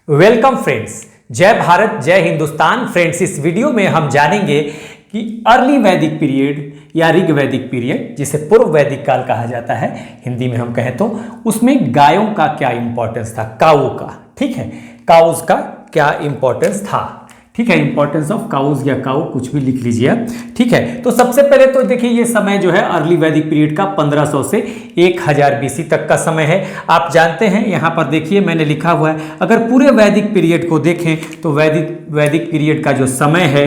Welcome friends, जय भारत जय Hindustan. Friends, इस वीडियो में हम जानेंगे कि अर्ली वैदिक पीरियड या ऋग वैदिक पीरियड, जिसे पूर्व वैदिक काल कहा जाता है, हिंदी में हम कहें तो, उसमें गायों का क्या इंपॉर्टेंस था, काऊ का। ठीक है, काउज का क्या इंपॉर्टेंस था। ठीक है, इंपॉर्टेंस ऑफ काउज या काऊ कुछ भी लिख लीजिए आप। ठीक है, तो सबसे पहले तो देखिए ये समय जो है अर्ली वैदिक पीरियड का 1500 से 1000 बीसी तक का समय है। आप जानते हैं यहाँ पर देखिए मैंने लिखा हुआ है, अगर पूरे वैदिक पीरियड को देखें तो वैदिक पीरियड का जो समय है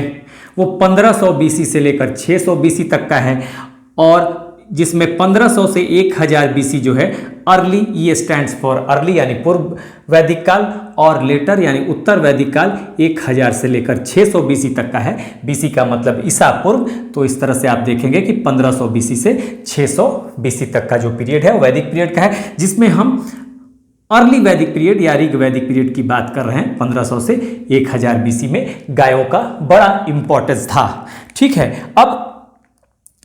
वो 1500 बीसी से लेकर 600 बीसी तक का है, और जिसमें 1500 से 1000 बीसी जो है अर्ली, ये स्टैंड्स फॉर अर्ली यानी पूर्व वैदिक काल, और लेटर यानी उत्तर वैदिक काल 1000 से लेकर 600 बीसी तक का है। बीसी का मतलब ईसा पूर्व, तो इस तरह से आप देखेंगे कि 1500 बीसी से 600 बीसी तक का जो पीरियड है वो वैदिक पीरियड का है, जिसमें हम अर्ली वैदिक पीरियड या ऋग वैदिक पीरियड की बात कर रहे हैं। 1500 से 1000 बीसी में गायों का बड़ा इंपॉर्टेंस था। ठीक है, अब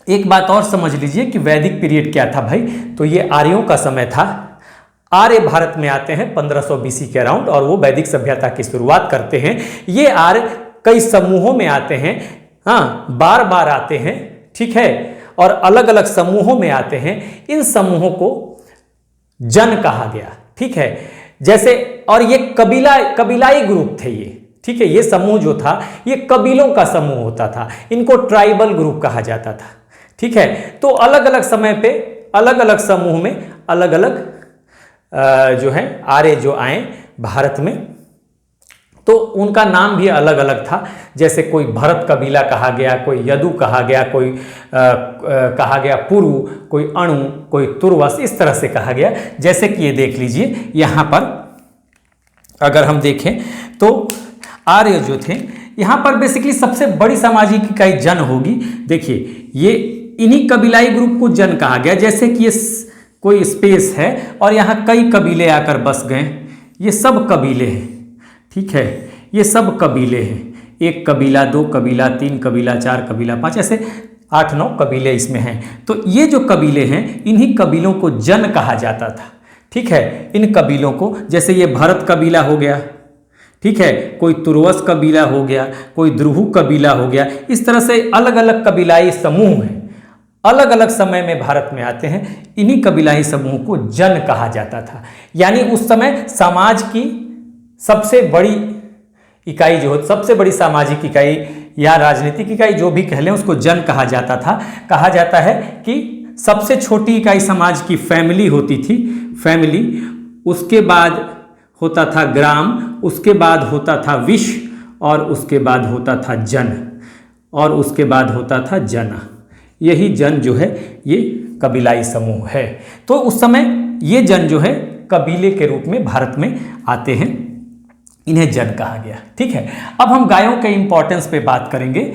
एक बात और समझ लीजिए कि वैदिक पीरियड क्या था भाई, तो ये आर्यों का समय था। आर्य भारत में आते हैं 1500 बीसी के अराउंड, और वो वैदिक सभ्यता की शुरुआत करते हैं। ये आर्य कई समूहों में आते हैं, हाँ, बार बार आते हैं। ठीक है, और अलग अलग समूहों में आते हैं। इन समूहों को जन कहा गया। ठीक है, जैसे, और ये कबीलाई ग्रुप थे ये। ठीक है, ये समूह जो था ये कबीलों का समूह होता था, इनको ट्राइबल ग्रुप कहा जाता था। ठीक है, तो अलग अलग समय पे अलग अलग समूह में अलग अलग जो है आर्य जो आए भारत में, तो उनका नाम भी अलग अलग था। जैसे कोई भरत कबीला कहा गया, कोई यदु कहा गया, कोई कहा गया पुरु, कोई अणु, कोई तुर्वस, इस तरह से कहा गया। जैसे कि ये देख लीजिए यहाँ पर अगर हम देखें तो आर्य जो थे यहाँ पर बेसिकली सबसे बड़ी सामाजिक इकाई जन होगी। देखिए ये इन्हीं कबीलाई ग्रुप को जन कहा गया। जैसे कि ये कोई स्पेस है और यहाँ कई कबीले आकर बस गए, ये सब कबीले हैं। ठीक है, ये सब कबीले हैं, एक कबीला, दो कबीला, तीन कबीला, चार कबीला, पाँच, ऐसे 8-9 कबीले इसमें हैं। तो ये जो कबीले हैं इन्हीं कबीलों को जन कहा जाता था। ठीक है, इन कबीलों को, जैसे ये भरत कबीला हो गया, ठीक है, कोई तुर्वस कबीला हो गया, कोई द्रुहु कबीला हो गया, इस तरह से अलग अलग कबीलाई समूह हैं, अलग अलग समय में भारत में आते हैं। इन्हीं कबीलाई समूह को जन कहा जाता था। यानी उस समय समाज की सबसे बड़ी इकाई जो हो, सबसे बड़ी सामाजिक इकाई या राजनीतिक इकाई जो भी कह लें, उसको जन कहा जाता था। कहा जाता है कि सबसे छोटी इकाई समाज की फैमिली होती थी, फैमिली, उसके बाद होता था ग्राम, उसके बाद होता था विश्व, और उसके बाद होता था जन, और उसके बाद होता था जना। यही जन जो है ये कबीलाई समूह है। तो उस समय ये जन जो है कबीले के रूप में भारत में आते हैं, इन्हें जन कहा गया। ठीक है, अब हम गायों के इंपॉर्टेंस पे बात करेंगे।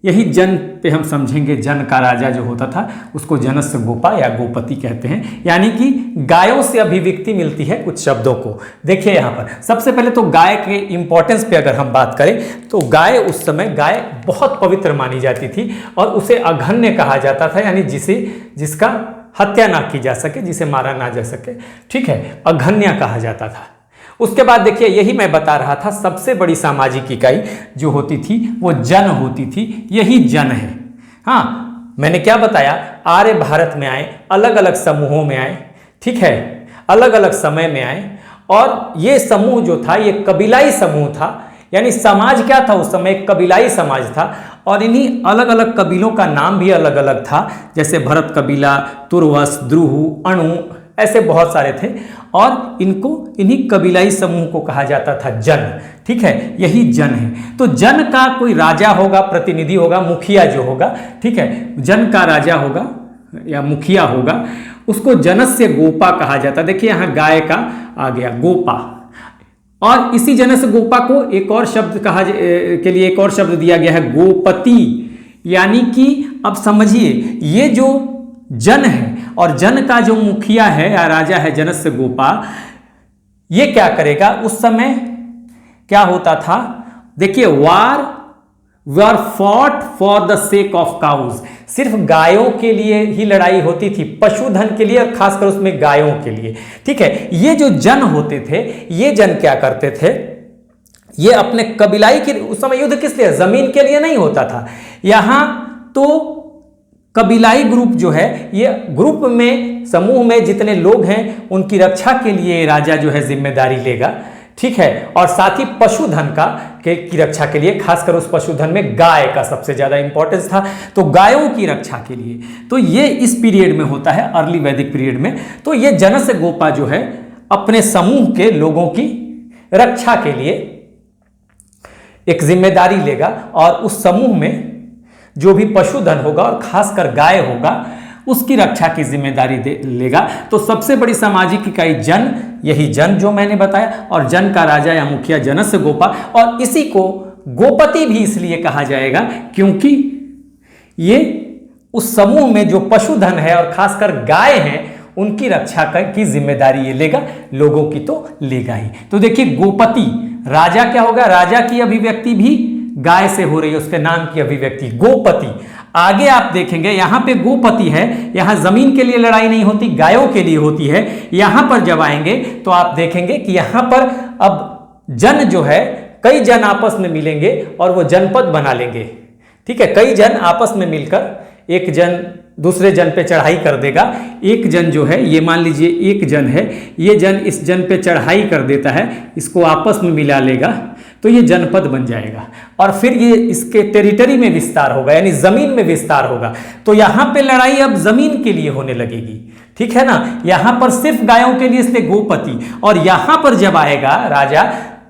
यही जन पे हम समझेंगे, जन का राजा जो होता था उसको जनस्य गोपा या गोपति कहते हैं, यानी कि गायों से अभिव्यक्ति मिलती है कुछ शब्दों को। देखिए यहाँ पर सबसे पहले तो गाय के इंपॉर्टेंस पे अगर हम बात करें तो गाय, उस समय गाय बहुत पवित्र मानी जाती थी, और उसे अघन्य कहा जाता था, यानी जिसका हत्या ना की जा सके, जिसे मारा ना जा सके। ठीक है, अघन्य कहा जाता था। उसके बाद देखिए, यही मैं बता रहा था, सबसे बड़ी सामाजिक इकाई जो होती थी वो जन होती थी। यही जन है। हाँ, मैंने क्या बताया, आर्य भारत में आए, अलग अलग समूहों में आए। ठीक है, अलग अलग समय में आए, और ये समूह जो था ये कबीलाई समूह था। यानी समाज क्या था उस समय, एक कबीलाई समाज था, और इन्हीं अलग अलग कबीलों का नाम भी अलग अलग था। जैसे भरत कबीला, तुर्वस, द्रुहु, अणु, ऐसे बहुत सारे थे, और इन्हीं कबीलाई समूह को कहा जाता था जन। ठीक है, यही जन है। तो जन का कोई राजा होगा, प्रतिनिधि होगा, मुखिया जो होगा। ठीक है, जन का राजा होगा या मुखिया होगा, उसको जनस्य गोपा कहा जाता। देखिए यहाँ गाय का आ गया गोपा, और इसी जनस्य गोपा को एक और शब्द के लिए एक और शब्द दिया गया है, गोपति। यानी कि अब समझिए, ये जो जन है और जन का जो मुखिया है या राजा है, जनस्य गोपा, ये क्या करेगा, उस समय क्या होता था, देखिए, were fought for the sake of cows. सिर्फ गायों के लिए ही लड़ाई होती थी, पशुधन के लिए, और खासकर उसमें गायों के लिए। ठीक है, ये जो जन होते थे, ये जन क्या करते थे, ये अपने कबीलाई के, उस समय युद्ध किस लिए, जमीन के लिए नहीं होता था। यहां तो कबीलाई ग्रुप जो है, ये ग्रुप में, समूह में जितने लोग हैं उनकी रक्षा के लिए राजा जो है जिम्मेदारी लेगा, ठीक है। और साथ ही पशुधन की रक्षा के लिए, खासकर उस पशुधन में गाय का सबसे ज्यादा इंपॉर्टेंस था, तो गायों की रक्षा के लिए, तो ये इस पीरियड में होता है, अर्ली वैदिक पीरियड में। तो ये जनस्य गोपा जो है अपने समूह के लोगों की रक्षा के लिए एक जिम्मेदारी लेगा, और उस समूह में जो भी पशुधन होगा और खासकर गाय होगा उसकी रक्षा की जिम्मेदारी लेगा। तो सबसे बड़ी सामाजिक इकाई जन, यही जन जो मैंने बताया, और जन का राजा या मुखिया जनस्य गोपा, और इसी को गोपति भी इसलिए कहा जाएगा क्योंकि ये उस समूह में जो पशुधन है और खासकर गाय है उनकी रक्षा की जिम्मेदारी ये लेगा, लोगों की तो लेगा ही। तो देखिए गोपति, राजा क्या होगा, राजा की अभिव्यक्ति भी गाय से हो रही है, उसके नाम की अभिव्यक्ति गोपति। आगे आप देखेंगे यहां पे गोपति है, यहां जमीन के लिए लड़ाई नहीं होती, गायों के लिए होती है। यहां पर जब आएंगे तो आप देखेंगे कि यहां पर अब जन जो है, कई जन आपस में मिलेंगे और वो जनपद बना लेंगे, ठीक है। कई जन आपस में मिलकर एक जन दूसरे जन पे चढ़ाई कर देगा। एक जन जो है, ये मान लीजिए एक जन है, ये जन इस जन पे चढ़ाई कर देता है, इसको आपस में मिला लेगा तो ये जनपद बन जाएगा, और फिर ये इसके टेरिटरी में विस्तार होगा, यानी जमीन में विस्तार होगा। तो यहां पे लड़ाई अब जमीन के लिए होने लगेगी, ठीक है ना। यहां पर सिर्फ गायों के लिए, इसलिए गोपति। और यहां पर जब आएगा राजा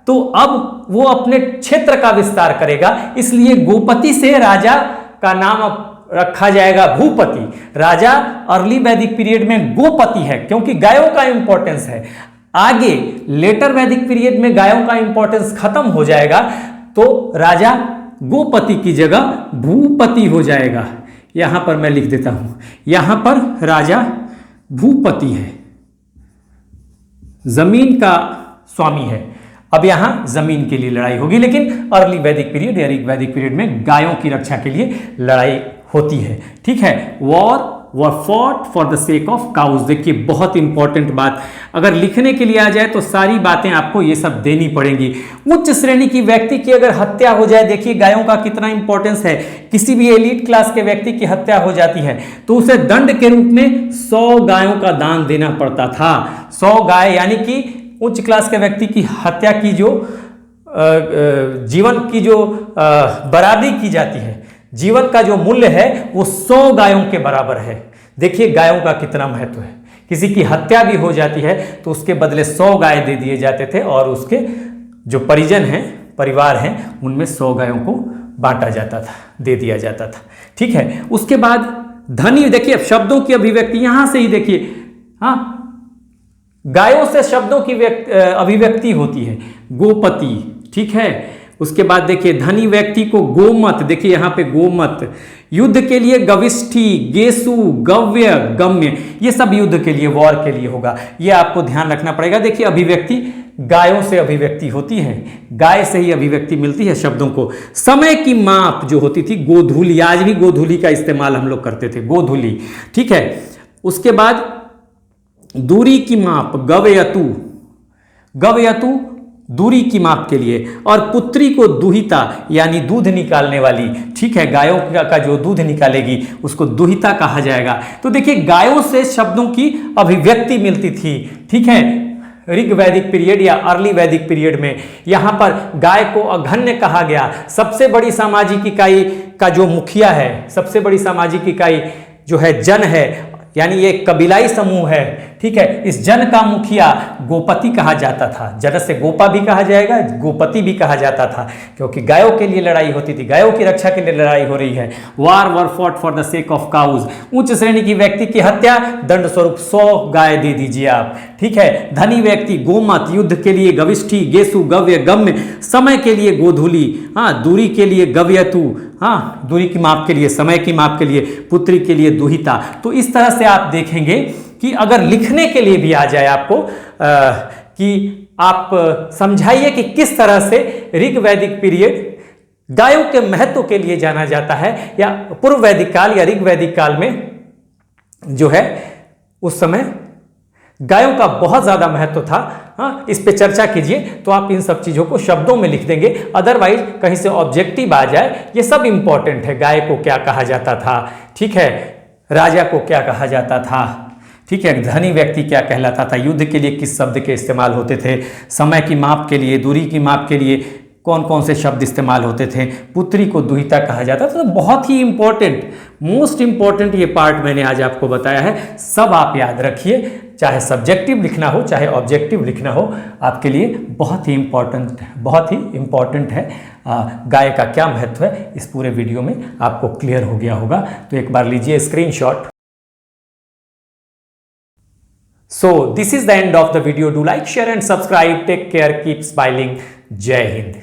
तो अब वो अपने क्षेत्र का विस्तार करेगा, इसलिए गोपति से राजा का नाम अब रखा जाएगा भूपति। राजा अर्ली वैदिक पीरियड में गोपति है क्योंकि गायों का इंपॉर्टेंस है। आगे लेटर वैदिक पीरियड में गायों का इंपॉर्टेंस खत्म हो जाएगा, तो राजा गोपति की जगह भूपति हो जाएगा। यहां पर मैं लिख देता हूं, यहां पर राजा भूपति है, जमीन का स्वामी है। अब यहां जमीन के लिए लड़ाई होगी, लेकिन अर्ली वैदिक पीरियड या ऋग वैदिक पीरियड में गायों की रक्षा के लिए लड़ाई होती है, ठीक है। War fought for the sake of cause. देखिए बहुत इंपॉर्टेंट बात, अगर लिखने के लिए आ जाए तो सारी बातें आपको ये सब देनी पड़ेंगी। उच्च श्रेणी की व्यक्ति की अगर हत्या हो जाए, देखिए गायों का कितना इंपॉर्टेंस है। किसी भी एलीट क्लास के व्यक्ति की हत्या हो जाती है तो उसे दंड के रूप में 100 गायों का दान देना पड़ता था। 100 गाय, यानी कि उच्च क्लास के व्यक्ति की हत्या की जो जीवन की जो बराबरी की जाती है, जीवन का जो मूल्य है वो 100 गायों के बराबर है। देखिए गायों का कितना महत्व है। किसी की हत्या भी हो जाती है तो उसके बदले 100 गाय दे दिए जाते थे, और उसके जो परिजन हैं, परिवार हैं, उनमें 100 गायों को बांटा जाता था, दे दिया जाता था, ठीक है। उसके बाद धनी, देखिए शब्दों की अभिव्यक्ति यहां से ही देखिए, हाँ, गायों से शब्दों की अभिव्यक्ति होती है, गोपति, ठीक है। उसके बाद देखिए धनी व्यक्ति को गोमत, देखिए यहां पे गोमत, युद्ध के लिए गविष्ठी, गेसु, गव्य, गम्य, ये सब युद्ध के लिए, वॉर के लिए होगा, ये आपको ध्यान रखना पड़ेगा। देखिए अभिव्यक्ति गायों से अभिव्यक्ति होती है, गाय से ही अभिव्यक्ति मिलती है शब्दों को। समय की माप जो होती थी गोधूली, आज भी गोधूली का इस्तेमाल हम लोग करते थे, गोधूली, ठीक है। उसके बाद दूरी की माप गवयतु, गवयतु दूरी की माप के लिए, और पुत्री को दुहिता यानी दूध निकालने वाली, ठीक है, गायों का जो दूध निकालेगी उसको दुहिता कहा जाएगा। तो देखिए गायों से शब्दों की अभिव्यक्ति मिलती थी, ठीक है। ऋग वैदिक पीरियड या अर्ली वैदिक पीरियड में यहां पर गाय को अघन्य कहा गया। सबसे बड़ी सामाजिक इकाई का जो मुखिया है, सबसे बड़ी सामाजिक इकाई जो है जन है, यानी ये कबीलाई समूह है, ठीक है। इस जन का मुखिया गोपति कहा जाता था, जनस्य गोपा भी कहा जाएगा, गोपति भी कहा जाता था, क्योंकि गायों के लिए लड़ाई होती थी, गायों की रक्षा के लिए लड़ाई हो रही है। War were fought for the sake of cows, उच्च श्रेणी की व्यक्ति की हत्या, दंड स्वरूप 100 गाय दे दीजिए आप, ठीक है। धनी व्यक्ति गोमत, युद्ध के लिए गविष्ठी, गेसु, गव्य, गम्य, समय के लिए गोधूली, हाँ, दूरी के लिए गव्यतु, हाँ, दूरी की माप के लिए, समय की माप के लिए, पुत्री के लिए दुहिता। तो इस तरह से आप देखेंगे कि अगर लिखने के लिए भी आ जाए आपको कि आप समझाइए कि किस तरह से ऋग वैदिक पीरियड गायों के महत्व के लिए जाना जाता है, या पूर्व वैदिक काल या ऋग वैदिक काल में जो है उस समय गायों का बहुत ज़्यादा महत्व था। हाँ, इस पे चर्चा कीजिए तो आप इन सब चीज़ों को शब्दों में लिख देंगे, अदरवाइज कहीं से ऑब्जेक्टिव आ जाए। ये सब इंपॉर्टेंट है। गाय को क्या कहा जाता था, ठीक है, राजा को क्या कहा जाता था, ठीक है, धनी व्यक्ति क्या कहलाता था, युद्ध के लिए किस शब्द के इस्तेमाल होते थे, समय की माप के लिए, दूरी की माप के लिए कौन कौन से शब्द इस्तेमाल होते थे, पुत्री को दुहिता कहा जाता था। तो बहुत ही इंपॉर्टेंट, मोस्ट इंपॉर्टेंट ये पार्ट मैंने आज आपको बताया है। सब आप याद रखिए, चाहे सब्जेक्टिव लिखना हो चाहे ऑब्जेक्टिव लिखना हो, आपके लिए बहुत ही इंपॉर्टेंट है। गाय का क्या महत्व है इस पूरे वीडियो में आपको क्लियर हो गया होगा। तो एक बार लीजिए screenshot. So this is the end of the video. Do like, share and subscribe. Take care. Keep smiling. Jai Hind.